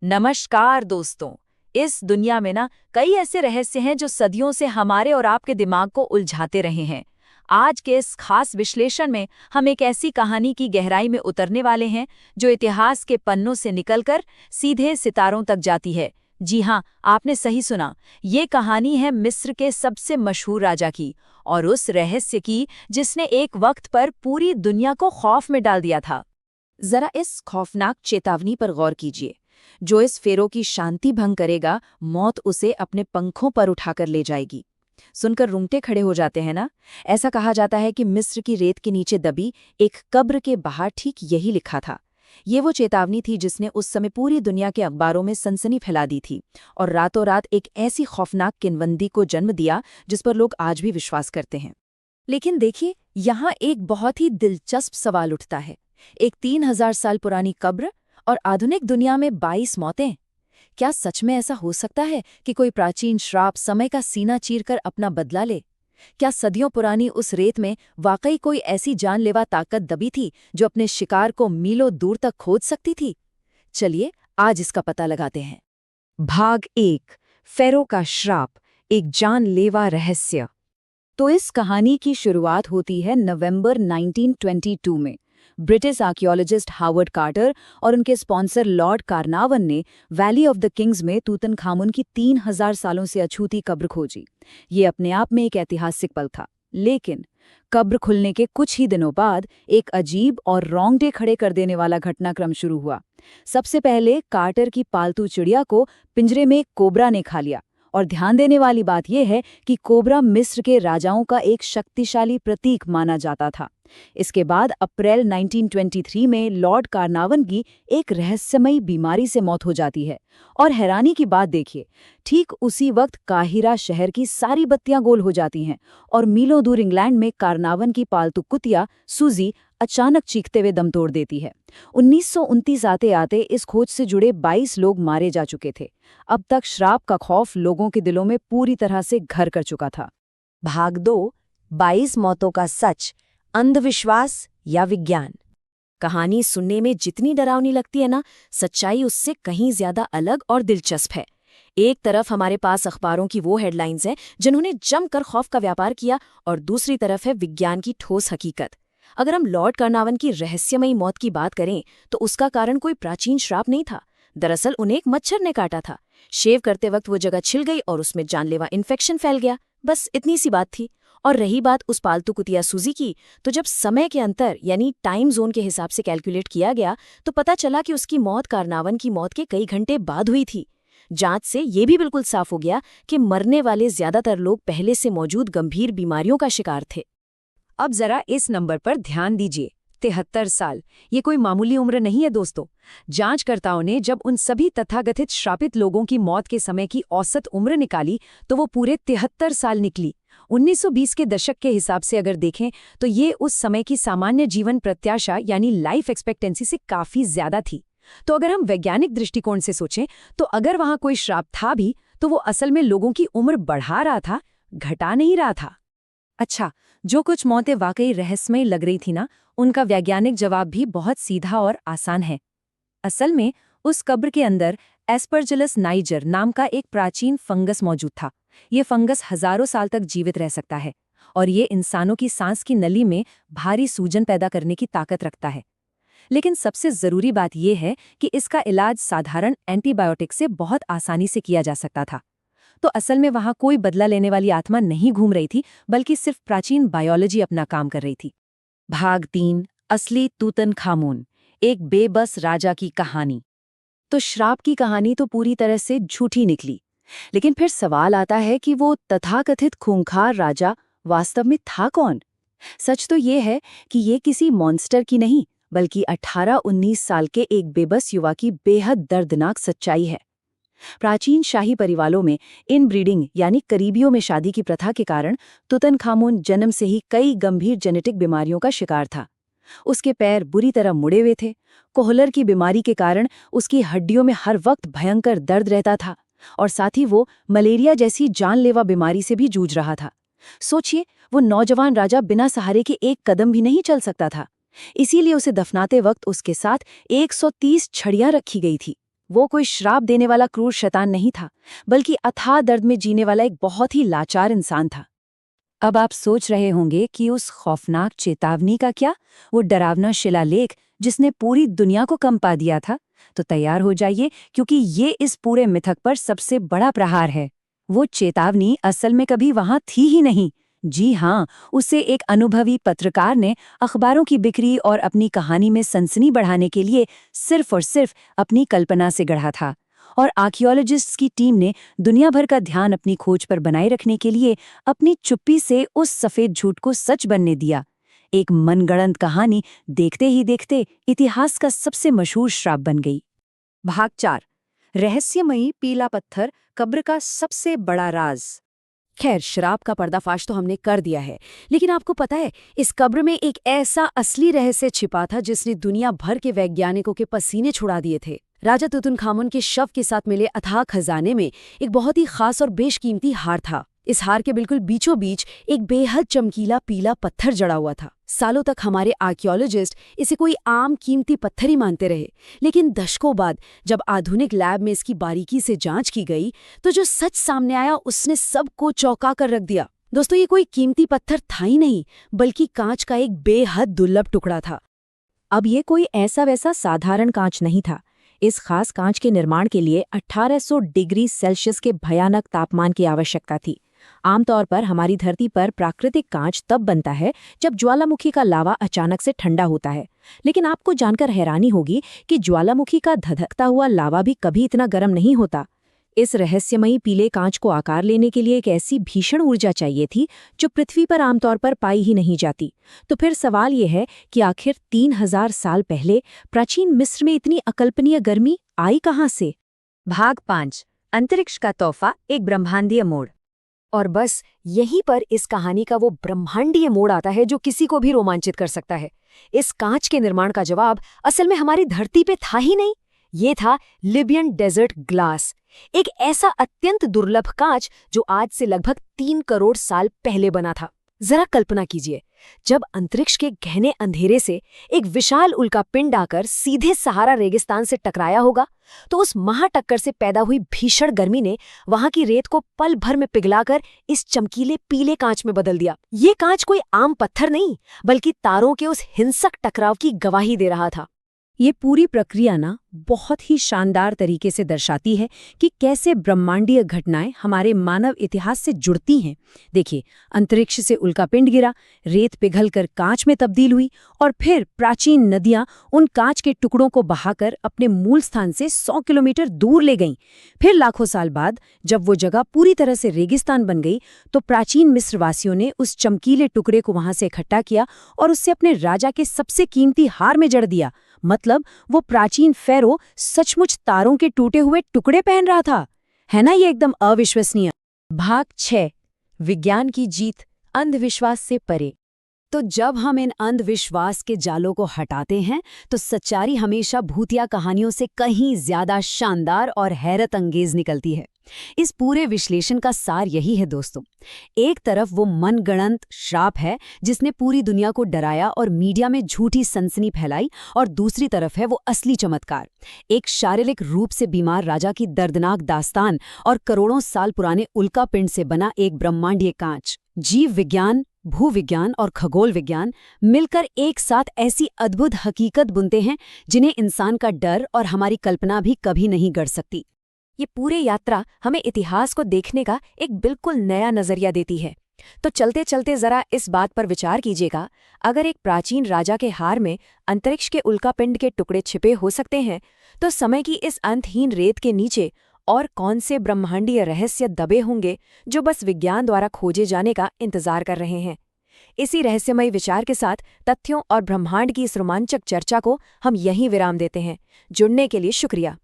नमस्कार दोस्तों। इस दुनिया में ना कई ऐसे रहस्य हैं जो सदियों से हमारे और आपके दिमाग को उलझाते रहे हैं। आज के इस खास विश्लेषण में हम एक ऐसी कहानी की गहराई में उतरने वाले हैं जो इतिहास के पन्नों से निकलकर सीधे सितारों तक जाती है। जी हाँ, आपने सही सुना। ये कहानी है मिस्र के सबसे मशहूर राजा की और उस रहस्य की जिसने एक वक्त पर पूरी दुनिया को खौफ में डाल दिया था। जरा इस खौफनाक चेतावनी पर गौर कीजिए। जो इस फेरो की शांति भंग करेगा, मौत उसे अपने पंखों पर उठाकर ले जाएगी। सुनकर रूंगटे खड़े हो जाते हैं ना। ऐसा कहा जाता है कि मिस्र की रेत के नीचे दबी एक कब्र के बाहर ठीक यही लिखा था। ये वो चेतावनी थी जिसने उस समय पूरी दुनिया के अखबारों में सनसनी फैला दी थी और रातों रात एक ऐसी खौफनाक किंवदंती को जन्म दिया जिस पर लोग आज भी विश्वास करते हैं। लेकिन देखिए, यहाँ एक बहुत ही दिलचस्प सवाल उठता है। एक 3000 साल पुरानी कब्र और आधुनिक दुनिया में 22 मौतें। क्या सच में ऐसा हो सकता है कि कोई प्राचीन श्राप समय का सीना चीरकर अपना बदला ले? क्या सदियों पुरानी उस रेत में वाकई कोई ऐसी जानलेवा ताकत दबी थी जो अपने शिकार को मीलों दूर तक खोज सकती थी? चलिए आज इसका पता लगाते हैं। भाग 1, फेरो का श्राप, एक जानलेवा रहस्य। तो इस कहानी की शुरुआत होती है नवंबर 1922 में। ब्रिटिश आर्कियोलॉजिस्ट हावर्ड कार्टर और उनके स्पॉन्सर लॉर्ड कार्नावन ने वैली ऑफ द किंग्स में तूतनखामुन की 3000 सालों से अछूती कब्र खोजी। ये अपने आप में एक ऐतिहासिक पल था। लेकिन कब्र खुलने के कुछ ही दिनों बाद एक अजीब और रोंगटे खड़े कर देने वाला घटनाक्रम शुरू हुआ। सबसे पहले कार्टर की पालतू चिड़िया को पिंजरे में एक कोबरा ने खा लिया। और ध्यान देने वाली बात यह है कि कोबरा मिस्र के राजाओं का एक शक्तिशाली प्रतीक माना जाता था। इसके बाद अप्रैल 1923 में लॉर्ड कार्नावन की एक रहस्यमयी बीमारी से मौत हो जाती है। और हैरानी की बात देखिए, ठीक उसी वक्त काहिरा शहर की सारी बत्तियां गोल हो जाती हैं और मीलों दूर इंग्लैंड में कार्नावन की पालतू कुतिया सूजी अचानक चीखते हुए दम तोड़ देती है। 1929 आते आते इस खोज से जुड़े 22 लोग मारे जा चुके थे। अब तक श्राप का खौफ लोगों के दिलों में पूरी तरह से घर कर चुका था। भाग 2, 22 मौतों का सच, अंधविश्वास या विज्ञान। कहानी सुनने में जितनी डरावनी लगती है ना, सच्चाई उससे कहीं ज्यादा अलग और दिलचस्प है। एक तरफ हमारे पास अखबारों की वो हेडलाइंस हैं जिन्होंने जमकर खौफ का व्यापार किया और दूसरी तरफ है विज्ञान की ठोस हकीकत। अगर हम लॉर्ड कार्नावन की रहस्यमयी मौत की बात करें तो उसका कारण कोई प्राचीन श्राप नहीं था। दरअसल उन्हें एक मच्छर ने काटा था। शेव करते वक्त वो जगह छिल गई और उसमें जानलेवा इन्फेक्शन फैल गया। बस इतनी सी बात थी। और रही बात उस पालतू कुतिया सूजी की, तो जब समय के अंतर यानी टाइम जोन के हिसाब से कैलकुलेट किया गया तो पता चला कि उसकी मौत कार्नावन की मौत के कई घंटे बाद हुई थी। जांच से ये भी बिल्कुल साफ हो गया कि मरने वाले ज्यादातर लोग पहले से मौजूद गंभीर बीमारियों का शिकार थे। अब जरा इस नंबर पर ध्यान दीजिए, 73 साल। ये कोई मामूली उम्र नहीं है दोस्तों। जांचकर्ताओं ने जब उन सभी तथाकथित श्रापित लोगों की मौत के समय की औसत उम्र निकाली तो वो पूरे 73 साल निकली। 1920 के दशक के हिसाब से अगर देखें तो ये उस समय की सामान्य जीवन प्रत्याशा यानी लाइफ एक्सपेक्टेंसी से काफी ज्यादा थी। तो अगर हम वैज्ञानिक दृष्टिकोण से सोचें तो अगर वहां कोई श्राप था भी तो वो असल में लोगों की उम्र बढ़ा रहा था, घटा नहीं रहा था। अच्छा, जो कुछ मौतें वाकई रहस्यमयी लग रही थी ना, उनका वैज्ञानिक जवाब भी बहुत सीधा और आसान है। असल में उस कब्र के अंदर एस्परजिलस नाइजर नाम का एक प्राचीन फंगस मौजूद था। ये फंगस हजारों साल तक जीवित रह सकता है और ये इंसानों की सांस की नली में भारी सूजन पैदा करने की ताकत रखता है। लेकिन सबसे जरूरी बात यह है कि इसका इलाज साधारण एंटीबायोटिक से बहुत आसानी से किया जा सकता था। तो असल में वहां कोई बदला लेने वाली आत्मा नहीं घूम रही थी, बल्कि सिर्फ प्राचीन बायोलॉजी अपना काम कर रही थी। भाग 3, असली तूतनखामुन, एक बेबस राजा की कहानी। तो श्राप की कहानी तो पूरी तरह से झूठी निकली, लेकिन फिर सवाल आता है कि वो तथाकथित खूंखार राजा वास्तव में था कौन? सच तो ये है कि ये किसी मॉन्स्टर की नहीं, बल्कि 18-19 साल के एक बेबस युवा की बेहद दर्दनाक सच्चाई है। प्राचीन शाही परिवारों में इनब्रीडिंग यानी करीबियों में शादी की प्रथा के कारण तूतनखामुन जन्म से ही कई गंभीर जेनेटिक बीमारियों का शिकार था। उसके पैर बुरी तरह मुड़े हुए थे। कोहलर की बीमारी के कारण उसकी हड्डियों में हर वक्त भयंकर दर्द रहता था और साथ ही वो मलेरिया जैसी जानलेवा बीमारी से भी जूझ रहा था। सोचिए, वो नौजवान राजा बिना सहारे के एक कदम भी नहीं चल सकता था। इसीलिए उसे दफनाते वक्त उसके साथ 130 छड़ियां रखी गई थी। वो कोई श्राप देने वाला क्रूर शैतान नहीं था, बल्कि अथाह दर्द में जीने वाला एक बहुत ही लाचार इंसान था। अब आप सोच रहे होंगे कि उस खौफनाक चेतावनी का क्या, वो डरावना शिलालेख जिसने पूरी दुनिया को कंपा दिया था? तो तैयार हो जाइए, क्योंकि ये इस पूरे मिथक पर सबसे बड़ा प्रहार है। वो चेतावनी असल में कभी वहां थी ही नहीं। जी हाँ, उसे एक अनुभवी पत्रकार ने अखबारों की बिक्री और अपनी कहानी में सनसनी बढ़ाने के लिए सिर्फ और सिर्फ अपनी कल्पना से गढ़ा था। और आर्कियोलॉजिस्ट्स की टीम ने दुनिया भर का ध्यान अपनी खोज पर बनाए रखने के लिए अपनी चुप्पी से उस सफेद झूठ को सच बनने दिया। एक मनगढ़ंत कहानी देखते ही देखते इतिहास का सबसे मशहूर श्राप बन गई। भाग 4, रहस्यमयी पीला पत्थर, कब्र का सबसे बड़ा राज। खैर, श्राप का पर्दाफाश तो हमने कर दिया है, लेकिन आपको पता है, इस कब्र में एक ऐसा असली रहस्य छिपा था जिसने दुनिया भर के वैज्ञानिकों के पसीने छुड़ा दिए थे। राजा तुतनखामुन के शव के साथ मिले अथाह खजाने में एक बहुत ही खास और बेशकीमती हार था। इस हार के बिल्कुल बीचों बीच एक बेहद चमकीला पीला पत्थर जड़ा हुआ था। सालों तक हमारे आर्कियोलॉजिस्ट इसे कोई आम कीमती पत्थर ही मानते रहे, लेकिन दशकों बाद जब आधुनिक लैब में इसकी बारीकी से जांच की गई तो जो सच सामने आया उसने सबको चौंका कर रख दिया। दोस्तों, ये कोई कीमती पत्थर था ही नहीं, बल्कि कांच का एक बेहद दुर्लभ टुकड़ा था। अब ये कोई ऐसा वैसा साधारण कांच नहीं था। इस खास कांच के निर्माण के लिए 1800 डिग्री सेल्सियस के भयानक तापमान की आवश्यकता थी। आमतौर पर हमारी धरती पर प्राकृतिक कांच तब बनता है जब ज्वालामुखी का लावा अचानक से ठंडा होता है, लेकिन आपको जानकर हैरानी होगी कि ज्वालामुखी का धधकता हुआ लावा भी कभी इतना गर्म नहीं होता। इस रहस्यमयी पीले कांच को आकार लेने के लिए एक ऐसी भीषण ऊर्जा चाहिए थी जो पृथ्वी पर आमतौर पर पाई ही नहीं जाती। तो फिर सवाल ये है कि आखिर 3000 साल पहले प्राचीन मिस्र में इतनी अकल्पनीय गर्मी आई कहाँ से? भाग 5, अंतरिक्ष का तोहफा, एक ब्रह्मांडीय मोड़। और बस यहीं पर इस कहानी का वो ब्रह्मांडीय मोड़ आता है जो किसी को भी रोमांचित कर सकता है। इस कांच के निर्माण का जवाब असल में हमारी धरती पे था ही नहीं, ये था लिबियन डेजर्ट ग्लास, एक ऐसा अत्यंत दुर्लभ कांच जो आज से लगभग 3 करोड़ साल पहले बना था। जरा कल्पना कीजिए, जब अंतरिक्ष के गहने अंधेरे से एक विशाल उल्कापिंड आकर सीधे सहारा रेगिस्तान से टकराया होगा, तो उस महाटक्कर से पैदा हुई भीषण गर्मी ने वहां की रेत को पल भर में पिघलाकर इस चमकीले पीले कांच में बदल दिया। ये कांच कोई आम पत्थर नहीं, बल्कि तारों के उस हिंसक टकराव की गवाही दे रहा था। ये पूरी प्रक्रिया ना बहुत ही शानदार तरीके से दर्शाती है कि कैसे ब्रह्मांडीय घटनाएं हमारे मानव इतिहास से जुड़ती हैं। देखिए, अंतरिक्ष से उल्कापिंड गिरा, रेत पिघलकर कांच में तब्दील हुई और फिर प्राचीन नदियां उन कांच के टुकड़ों को बहाकर अपने मूल स्थान से 100 किलोमीटर दूर ले गईं। फिर लाखों साल बाद जब वो जगह पूरी तरह से रेगिस्तान बन गई, तो प्राचीन मिस्रवासियों ने उस चमकीले टुकड़े को वहां से इकट्ठा किया और उससे अपने राजा के सबसे कीमती हार में जड़ दिया। मतलब वो प्राचीन फेरो सचमुच तारों के टूटे हुए टुकड़े पहन रहा था। है ना ये एकदम अविश्वसनीय। भाग 6, विज्ञान की जीत, अंधविश्वास से परे। तो जब हम इन अंधविश्वास के जालों को हटाते हैं तो सच्चाई हमेशा भूतिया कहानियों से कहीं ज्यादा शानदार और हैरत अंगेज निकलती है। इस पूरे विश्लेषण का सार यही है दोस्तों। एक तरफ वो मनगढ़ंत श्राप है जिसने पूरी दुनिया को डराया और मीडिया में झूठी सनसनी फैलाई, और दूसरी तरफ है वो असली चमत्कार, एक शारीरिक रूप से बीमार राजा की दर्दनाक दास्तान और करोड़ों साल पुराने उल्कापिंड से बना एक ब्रह्मांडीय कांच। जीव विज्ञान, भूविज्ञान और खगोल विज्ञान मिलकर एक साथ ऐसी अद्भुत हकीकत बुनते हैं जिन्हें इंसान का डर और हमारी कल्पना भी कभी नहीं गढ़ सकती। ये पूरी यात्रा हमें इतिहास को देखने का एक बिल्कुल नया नजरिया देती है। तो चलते चलते जरा इस बात पर विचार कीजिएगा, अगर एक प्राचीन राजा के हार में अंतरिक्ष के उल्कापिंड के टुकड़े छिपे हो सकते हैं, तो समय की इस अंतहीन रेत के नीचे और कौन से ब्रह्मांडीय रहस्य दबे होंगे जो बस विज्ञान द्वारा खोजे जाने का इंतजार कर रहे हैं। इसी रहस्यमय विचार के साथ तथ्यों और ब्रह्मांड की इस रोमांचक चर्चा को हम यहीं विराम देते हैं। जुड़ने के लिए शुक्रिया।